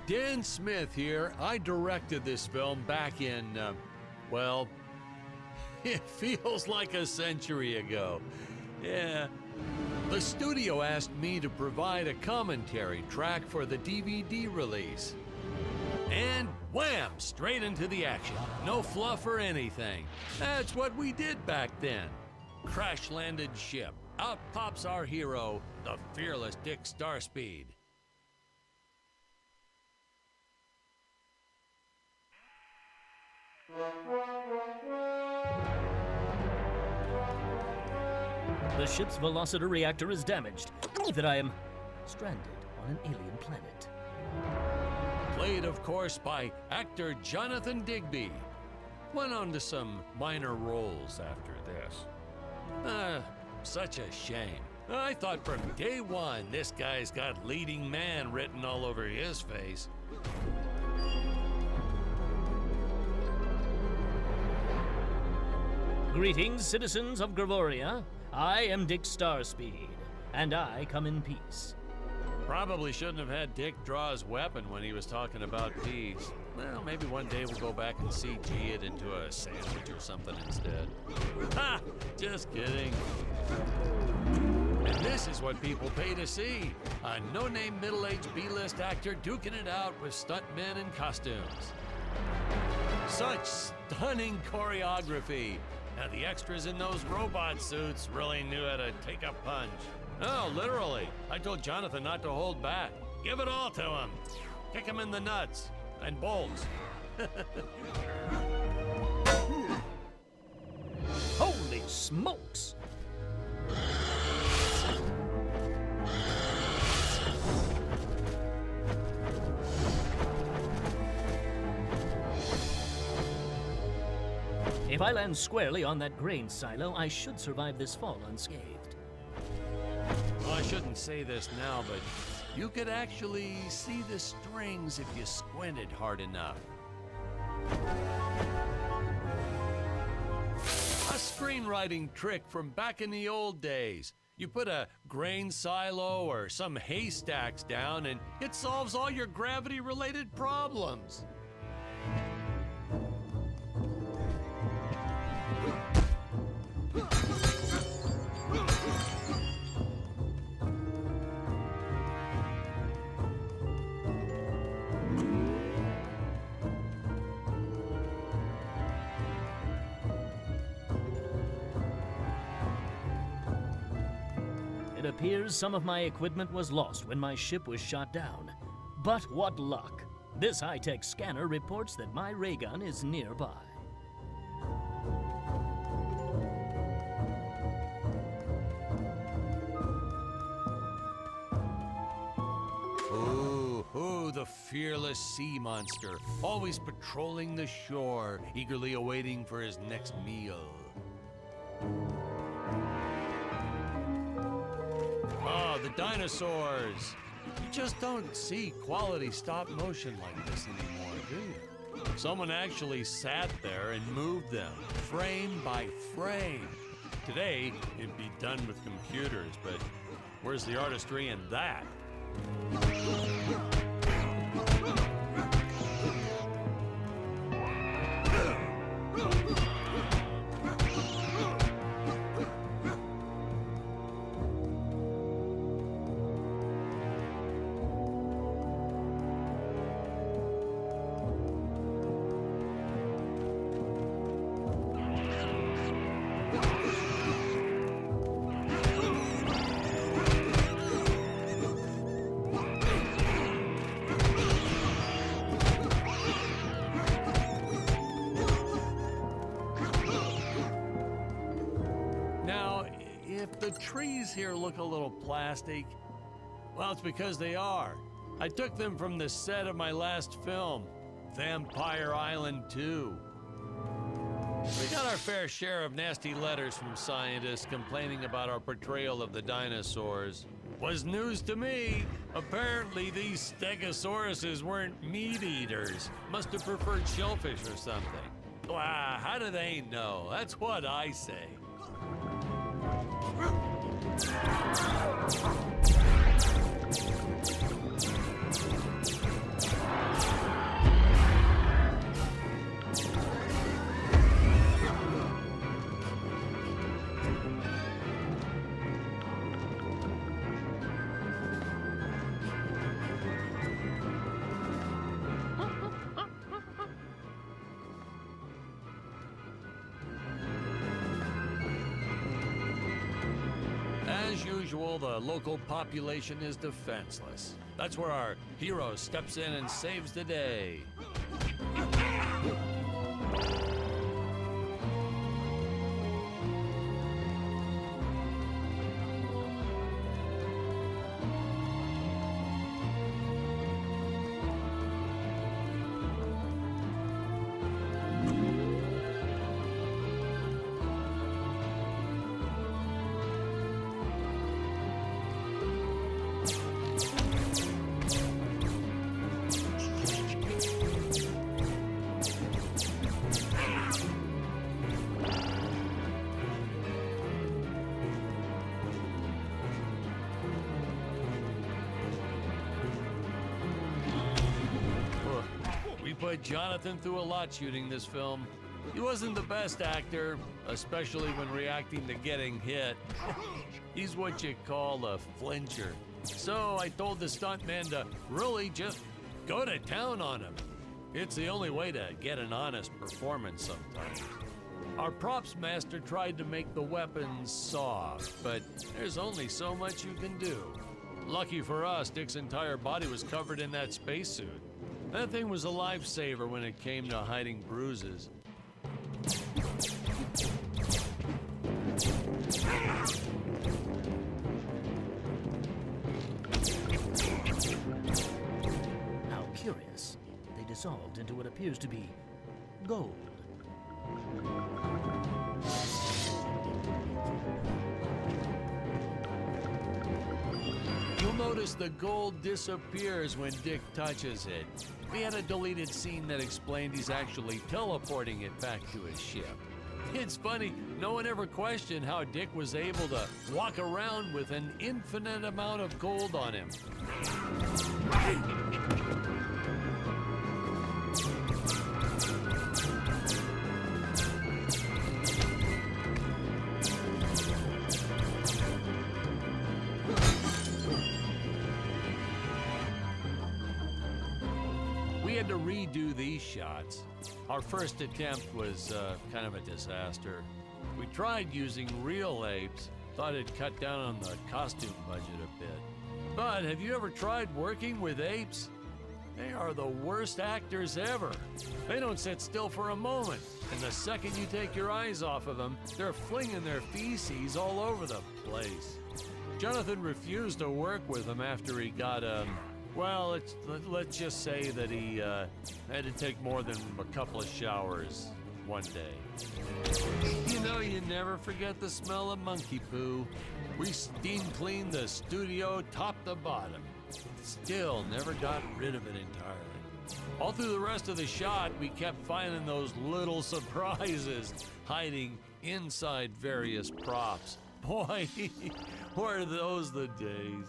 Dan Smith here. I directed this film back in, well, it feels like a century ago. Yeah. The studio asked me to provide a commentary track for the DVD release. And wham! Straight into the action. No fluff or anything. That's what we did back then. Crash-landed ship. Out pops our hero, the fearless Dick Starspeed. The ship's velocity reactor is damaged. That I am stranded on an alien planet. Played, of course, by actor Jonathan Digby. Went on to some minor roles after this. Such a shame. I thought from day one this guy's got leading man written all over his face. Greetings, citizens of Gravoria. I am Dick Starspeed, and I come in peace. Probably shouldn't have had Dick draw his weapon when he was talking about peace. Well, maybe one day we'll go back and CG it into a sandwich or something instead. Ha! Just kidding. And this is what people pay to see. A no-name middle-aged B-list actor duking it out with stuntmen in costumes. Such stunning choreography. Now the extras in those robot suits really knew how to take a punch. Oh, literally. I told Jonathan not to hold back. Give it all to him. Kick him in the nuts and bolts. Holy smokes! If I land squarely on that grain silo, I should survive this fall unscathed. Well, I shouldn't say this now, but you could actually see the strings if you squinted hard enough. A screenwriting trick from back in the old days. You put a grain silo or some haystacks down and it solves all your gravity-related problems. It appears some of my equipment was lost when my ship was shot down. But what luck! This high-tech scanner reports that my ray gun is nearby. Ooh, the fearless sea monster, always patrolling the shore, eagerly awaiting for his next meal. Oh, the dinosaurs! You just don't see quality stop motion like this anymore, do you? Someone actually sat there and moved them, frame by frame. Today, it'd be done with computers, but where's the artistry in that? If the trees here look a little plastic, well, it's because they are. I took them from the set of my last film, Vampire Island 2. We got our fair share of nasty letters from scientists complaining about our portrayal of the dinosaurs. Was news to me. Apparently these stegosauruses weren't meat eaters. Must have preferred shellfish or something. Wow, how do they know? That's what I say. usual, the local population is defenseless. That's where our hero steps in and saves the day. We put Jonathan through a lot shooting this film. He wasn't the best actor, especially when reacting to getting hit. He's what you call a flincher. So I told the stuntman to really just go to town on him. It's the only way to get an honest performance sometimes. Our props master tried to make the weapons soft, but there's only so much you can do. Lucky for us, Dick's entire body was covered in that spacesuit. That thing was a lifesaver when it came to hiding bruises. How curious. They dissolved into what appears to be gold. You'll notice the gold disappears when Dick touches it. We had a deleted scene that explained he's actually teleporting it back to his ship. It's funny, no one ever questioned how Dick was able to walk around with an infinite amount of gold on him. We had to redo these shots. Our first attempt was kind of a disaster. We tried using real apes, thought it'd cut down on the costume budget a bit. But have you ever tried working with apes? They are the worst actors ever. They don't sit still for a moment, and the second you take your eyes off of them, they're flinging their feces all over the place. Jonathan refused to work with them after he got well, let's just say that he had to take more than a couple of showers one day. You know, you never forget the smell of monkey poo. We steam cleaned the studio top to bottom. Still never got rid of it entirely. All through the rest of the shot, we kept finding those little surprises hiding inside various props. Boy, were those the days.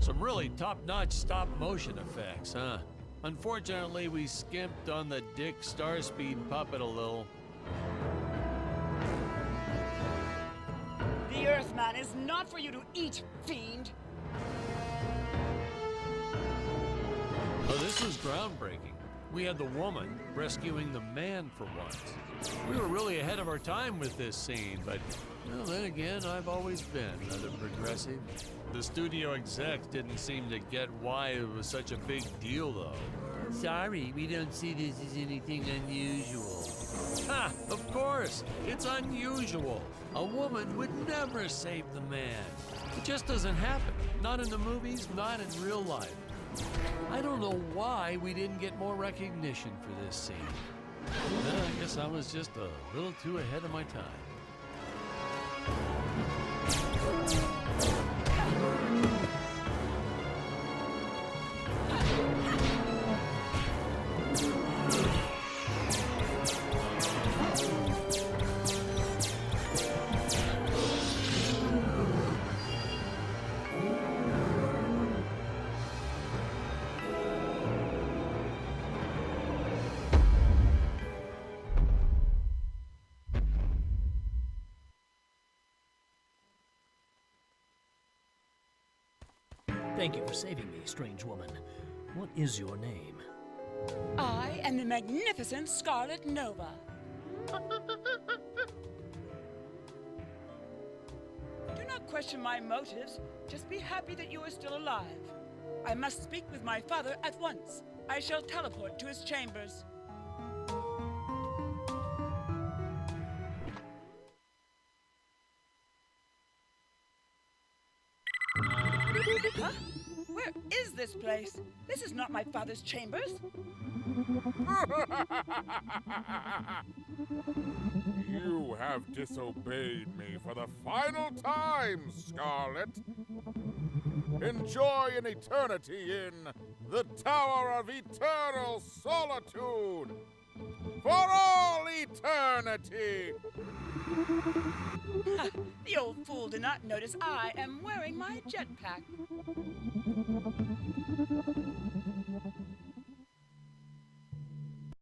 Some really top-notch stop-motion effects, huh? Unfortunately, we skimped on the Dick Starspeed puppet a little. The Earthman is not for you to eat, fiend! Oh, this was groundbreaking. We had the woman rescuing the man for once. We were really ahead of our time with this scene, but well, then again, I've always been rather progressive. The studio execs didn't seem to get why it was such a big deal, though. Sorry, we don't see this as anything unusual. Ha! Of course! It's unusual. A woman would never save the man. It just doesn't happen. Not in the movies, not in real life. I don't know why we didn't get more recognition for this scene. Then I guess I was just a little too ahead of my time. Thank you for saving me, strange woman. What is your name? I am the magnificent Scarlet Nova. Do not question my motives. Just be happy that you are still alive. I must speak with my father at once. I shall teleport to his chambers. Huh? Where is this place? This is not my father's chambers. You have disobeyed me for the final time, Scarlet. Enjoy an eternity in the Tower of Eternal Solitude. For all eternity! The old fool did not notice I am wearing my jetpack.